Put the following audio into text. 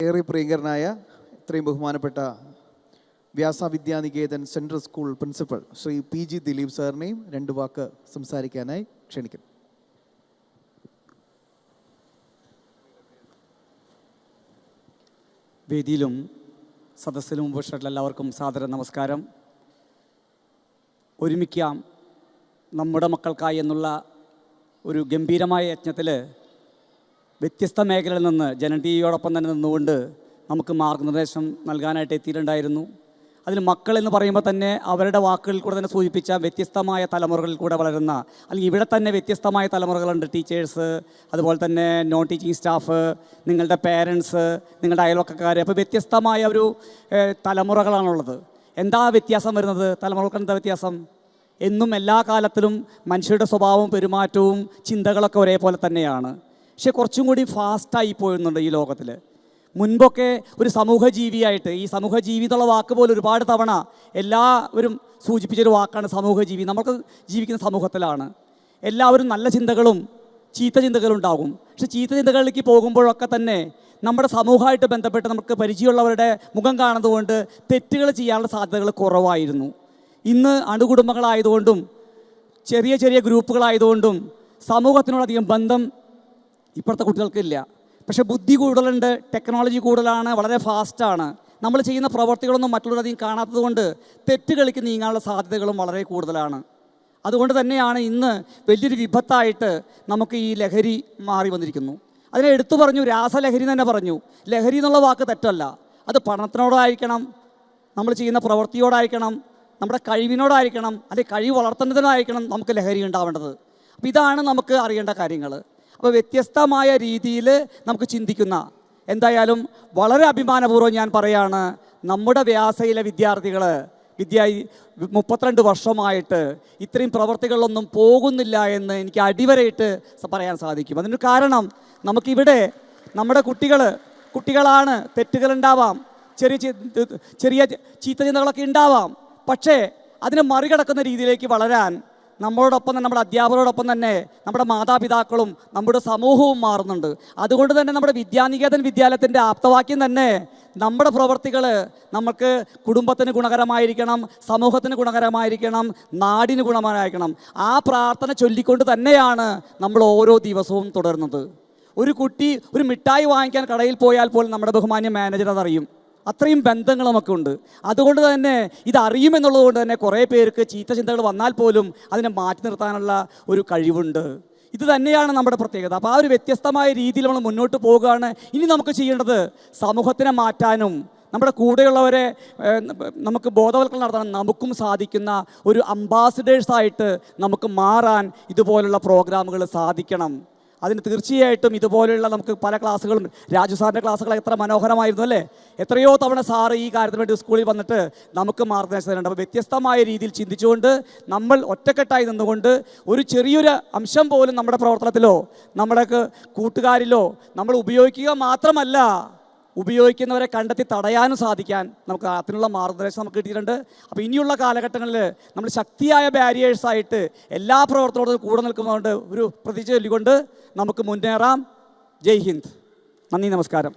ഏറെ പ്രിയങ്കരനായ ഇത്രയും ബഹുമാനപ്പെട്ട Vyasa Vidyaniketan central school principal Shri PG Dileep സാറിനെയും രണ്ട് വാക്ക് സംസാരിക്കാനായി ക്ഷണിക്കുന്നു. വേദിയിലും സദസ്സിലും ഉപേക്ഷിച്ചിട്ടുള്ള എല്ലാവർക്കും സാദര നമസ്കാരം. ഒരുമിക്കാം നമ്മുടെ മക്കൾക്കായി എന്നുള്ള ഒരു ഗംഭീരമായ യജ്ഞത്തിൽ വ്യത്യസ്ത മേഖലയിൽ നിന്ന് ജനൻ ടിവിയോടൊപ്പം തന്നെ നിന്നുകൊണ്ട് നമുക്ക് മാർഗനിർദ്ദേശം നൽകാനായിട്ട് എത്തിയിട്ടുണ്ടായിരുന്നു. അതിൽ മക്കൾ എന്ന് പറയുമ്പോൾ തന്നെ അവരുടെ വാക്കുകളിൽ കൂടെ തന്നെ സൂചിപ്പിച്ച വ്യത്യസ്തമായ തലമുറകളിൽ കൂടെ വളരുന്ന, അല്ലെങ്കിൽ ഇവിടെ തന്നെ വ്യത്യസ്തമായ തലമുറകളുണ്ട്. ടീച്ചേഴ്സ്, അതുപോലെ തന്നെ നോൺ ടീച്ചിങ് സ്റ്റാഫ്, നിങ്ങളുടെ പേരൻസ്, നിങ്ങളുടെ അയൽവക്കക്കാർ. അപ്പോൾ വ്യത്യസ്തമായ ഒരു തലമുറകളാണുള്ളത്. എന്താ വ്യത്യാസം വരുന്നത്? തലമുറകൾക്ക് എന്താ വ്യത്യാസം? എന്നും എല്ലാ കാലത്തിലും മനുഷ്യരുടെ സ്വഭാവവും പെരുമാറ്റവും ചിന്തകളൊക്കെ ഒരേപോലെ തന്നെയാണ്. പക്ഷെ കുറച്ചും കൂടി ഫാസ്റ്റായി പോയിരുന്നുണ്ട് ഈ ലോകത്തിൽ. മുൻപൊക്കെ ഒരു സമൂഹജീവിയായിട്ട്, ഈ സമൂഹജീവി എന്നുള്ള വാക്ക് പോലും ഒരുപാട് തവണ എല്ലാവരും സൂചിപ്പിച്ചൊരു വാക്കാണ് സമൂഹജീവി. നമുക്ക് ജീവിക്കുന്ന സമൂഹത്തിലാണ്. എല്ലാവരും നല്ല ചിന്തകളും ചീത്ത ചിന്തകളും ഉണ്ടാകും. പക്ഷെ ചീത്ത ചിന്തകളിലേക്ക് പോകുമ്പോഴൊക്കെ തന്നെ നമ്മുടെ സമൂഹമായിട്ട് ബന്ധപ്പെട്ട് നമുക്ക് പരിചയമുള്ളവരുടെ മുഖം കാണുന്നതുകൊണ്ട് തെറ്റുകൾ ചെയ്യാനുള്ള സാധ്യതകൾ കുറവായിരുന്നു. ഇന്ന് അണുകുടുംബങ്ങളായതുകൊണ്ടും ചെറിയ ചെറിയ ഗ്രൂപ്പുകളായതുകൊണ്ടും സമൂഹത്തിനോടധികം ബന്ധം ഇപ്പോഴത്തെ കുട്ടികൾക്കില്ല. പക്ഷേ ബുദ്ധി കൂടുതലുണ്ട്, ടെക്നോളജി കൂടുതലാണ്, വളരെ ഫാസ്റ്റാണ്. നമ്മൾ ചെയ്യുന്ന പ്രവർത്തികളൊന്നും മറ്റുള്ളവരധികം കാണാത്തത് കൊണ്ട് തെറ്റുകളിലേക്ക് നീങ്ങാനുള്ള സാധ്യതകളും വളരെ കൂടുതലാണ്. അതുകൊണ്ട് തന്നെയാണ് ഇന്ന് വലിയൊരു വിപത്തായിട്ട് നമുക്ക് ഈ ലഹരി മാറി വന്നിരിക്കുന്നു. അതിനെ എടുത്തു പറഞ്ഞു, രാസലഹരി തന്നെ പറഞ്ഞു. ലഹരി എന്നുള്ള വാക്ക് തെറ്റല്ല. അത് പഠനത്തിനോടായിരിക്കണം, നമ്മൾ ചെയ്യുന്ന പ്രവൃത്തിയോടായിരിക്കണം, നമ്മുടെ കഴിവിനോടായിരിക്കണം, അല്ലെങ്കിൽ കഴിവ് വളർത്തുന്നതിനായിരിക്കണം നമുക്ക് ലഹരി ഉണ്ടാവേണ്ടത്. അപ്പോൾ ഇതാണ് നമുക്ക് അറിയേണ്ട കാര്യങ്ങൾ. അപ്പോൾ വ്യത്യസ്തമായ രീതിയിൽ നമുക്ക് ചിന്തിക്കുന്ന, എന്തായാലും വളരെ അഭിമാനപൂർവ്വം ഞാൻ പറയാണ്, നമ്മുടെ വ്യാസയിലെ വിദ്യാർത്ഥികൾ 32 വർഷമായിട്ട് ഇത്രയും പ്രവർത്തികളിലൊന്നും പോകുന്നില്ല എന്ന് എനിക്ക് അടിവരയിട്ട് പറയാൻ സാധിക്കും. അതിനൊരു കാരണം, നമുക്കിവിടെ നമ്മുടെ കുട്ടികളാണ്. തെറ്റുകളുണ്ടാവാം, ചെറിയ ചീത്ത ചിന്തകളൊക്കെ ഉണ്ടാവാം. പക്ഷേ അതിനെ മറികടക്കുന്ന രീതിയിലേക്ക് വളരാൻ നമ്മളോടൊപ്പം തന്നെ, നമ്മുടെ അധ്യാപകരോടൊപ്പം തന്നെ നമ്മുടെ മാതാപിതാക്കളും നമ്മുടെ സമൂഹവും മാറുന്നുണ്ട്. അതുകൊണ്ട് തന്നെ നമ്മുടെ വിദ്യാനികേതൻ വിദ്യാലയത്തിൻ്റെ ആപ്തവാക്യം തന്നെ, നമ്മുടെ പ്രവർത്തികൾ നമുക്ക് കുടുംബത്തിന് ഗുണകരമായിരിക്കണം, സമൂഹത്തിന് ഗുണകരമായിരിക്കണം, നാടിന് ഗുണകരമായിരിക്കണം. ആ പ്രാർത്ഥന ചൊല്ലിക്കൊണ്ട് തന്നെയാണ് നമ്മൾ ഓരോ ദിവസവും തുടരുന്നത്. ഒരു കുട്ടി ഒരു മിഠായി വാങ്ങിക്കാൻ കടയിൽ പോയാൽ പോലും നമ്മുടെ ബഹുമാന്യ മാനേജർ അതറിയും. അത്രയും ബന്ധങ്ങൾ നമുക്കുണ്ട്. അതുകൊണ്ട് തന്നെ ഇതറിയുമെന്നുള്ളത് കൊണ്ട് തന്നെ കുറേ പേർക്ക് ചീത്ത ചിന്തകൾ വന്നാൽ പോലും അതിനെ മാറ്റി നിർത്താനുള്ള ഒരു കഴിവുണ്ട്. ഇത് തന്നെയാണ് നമ്മുടെ പ്രത്യേകത. അപ്പോൾ ആ ഒരു വ്യത്യസ്തമായ രീതിയിൽ നമ്മൾ മുന്നോട്ട് പോവുകയാണ്. ഇനി നമുക്ക് ചെയ്യേണ്ടത് സമൂഹത്തിനെ മാറ്റാനും നമ്മുടെ കൂടെയുള്ളവരെ നമുക്ക് ബോധവൽക്കരണം നടത്താൻ നമുക്കും സാധിക്കുന്ന ഒരു അംബാസിഡേഴ്സായിട്ട് നമുക്ക് മാറാൻ ഇതുപോലുള്ള പ്രോഗ്രാമുകൾ സാധിക്കണം. അതിന് തീർച്ചയായിട്ടും ഇതുപോലെയുള്ള നമുക്ക് പല ക്ലാസ്സുകളും, രാജു സാറിൻ്റെ ക്ലാസ്സുകൾ എത്ര മനോഹരമായിരുന്നു അല്ലേ? എത്രയോ തവണ സാറ് ഈ കാര്യത്തിന് വേണ്ടി സ്കൂളിൽ വന്നിട്ട് നമുക്ക് മാർഗ്ഗനിർദ്ദേശം തരുന്നുണ്ട്. അപ്പോൾ വ്യത്യസ്തമായ രീതിയിൽ ചിന്തിച്ചുകൊണ്ട് നമ്മൾ ഒറ്റക്കെട്ടായി നിന്നുകൊണ്ട് ഒരു ചെറിയൊരു അംശം പോലും നമ്മുടെ പ്രവർത്തനത്തിലോ നമ്മുടെ കൂട്ടുകാരിലോ നമ്മൾ ഉപയോഗിക്കുക മാത്രമല്ല, ഉപയോഗിക്കുന്നവരെ കണ്ടെത്തി തടയാനും സാധിക്കാൻ നമുക്ക് അതിനുള്ള മാർഗ്ഗനിർദ്ദേശം നമുക്ക് കിട്ടിയിട്ടുണ്ട്. അപ്പോൾ ഇനിയുള്ള കാലഘട്ടങ്ങളിൽ നമ്മൾ ശക്തിയായ ബാരിയേഴ്സായിട്ട് എല്ലാ പ്രവർത്തനത്തോടും കൂടെ നിൽക്കുന്നതുകൊണ്ട് ഒരു പ്രതീക്ഷ ചൊല്ലിക്കൊണ്ട് നമുക്ക് മുന്നേറാം. ജയ് ഹിന്ദ്. നന്ദി, നമസ്കാരം.